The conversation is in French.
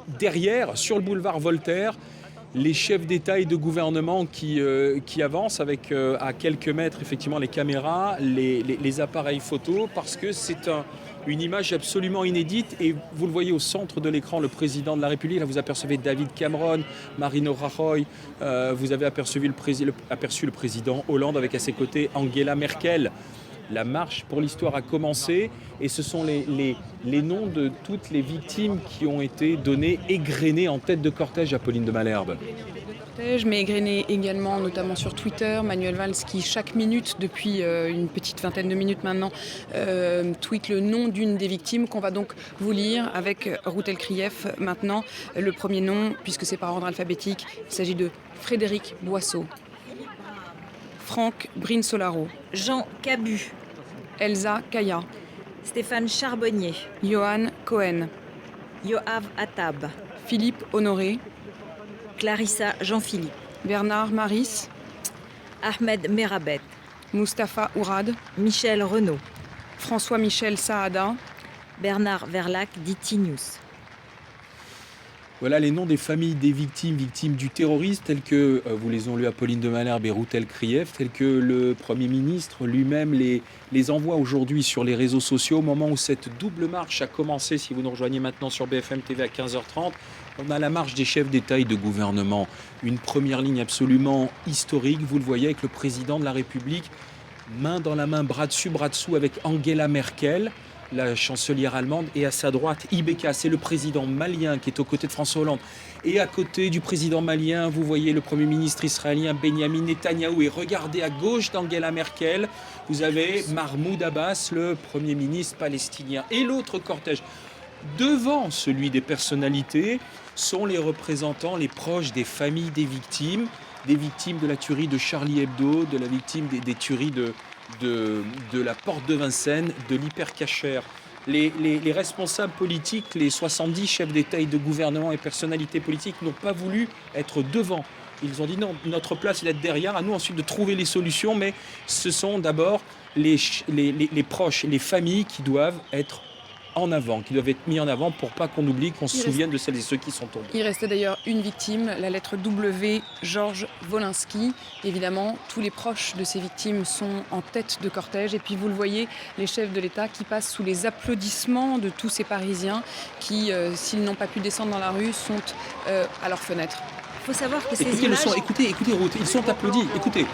Derrière, sur le boulevard Voltaire, les chefs d'État et de gouvernement qui avancent avec à quelques mètres effectivement les caméras, les appareils photo, parce que c'est une image absolument inédite. Et vous le voyez au centre de l'écran, le président de la République. Là, vous apercevez David Cameron, Marino Rajoy, vous avez aperçu le président Hollande avec à ses côtés Angela Merkel. La marche pour l'histoire a commencé et ce sont les noms de toutes les victimes qui ont été donnés, égrenés en tête de cortège à Pauline de Malherbe. Mais égrené également, notamment sur Twitter, Manuel Valls qui chaque minute, depuis une petite vingtaine de minutes maintenant, tweet le nom d'une des victimes qu'on va donc vous lire avec Ruth Elkrief. Maintenant, le premier nom, puisque c'est par ordre alphabétique, il s'agit de Frédéric Boisseau, Franck Brinsolaro, Jean Cabu, Elsa Kaya, Stéphane Charbonnier, Johan Cohen, Yoav Attab, Philippe Honoré, Clarissa Jean-Philippe, Bernard Maris, Ahmed Merabet, Mustapha Ourad, Michel Renaud, François-Michel Saada, Bernard Verlac dit News. Voilà les noms des familles des victimes du terrorisme, tels que vous les ont lus à Pauline de Malherbe et Ruth Elkrief, tels que le Premier ministre lui-même les envoie aujourd'hui sur les réseaux sociaux au moment où cette double marche a commencé. Si vous nous rejoignez maintenant sur BFM TV à 15h30, on a la marche des chefs d'État et de gouvernement. Une première ligne absolument historique, vous le voyez, avec le président de la République, main dans la main, bras dessus, bras dessous, avec Angela Merkel, la chancelière allemande, et à sa droite, Ibeka, c'est le président malien qui est aux côtés de François Hollande. Et à côté du président malien, vous voyez le Premier ministre israélien Benjamin Netanyahou. Et regardez à gauche d'Angela Merkel, vous avez Mahmoud Abbas, le Premier ministre palestinien. Et l'autre cortège, devant celui des personnalités, sont les représentants, les proches des familles des victimes de la tuerie de Charlie Hebdo, de la victime des tueries de la porte de Vincennes, de l'hypercacher. Les responsables politiques, les 70 chefs d'État et de gouvernement et personnalités politiques n'ont pas voulu être devant. Ils ont dit non, notre place, il est derrière, à nous ensuite de trouver les solutions, mais ce sont d'abord les proches, les familles qui doivent être en avant, qui doivent être mis en avant pour pas qu'on oublie, qu'on se souvienne de celles et ceux qui sont tombés. Il restait d'ailleurs une victime, la lettre W, Georges Wolinski. Évidemment, tous les proches de ces victimes sont en tête de cortège. Et puis vous le voyez, les chefs de l'État qui passent sous les applaudissements de tous ces Parisiens qui, s'ils n'ont pas pu descendre dans la rue, sont à leurs fenêtres. Il faut savoir que ces écoutez images... le son, écoutez Ruth, ils sont applaudis, écoutez.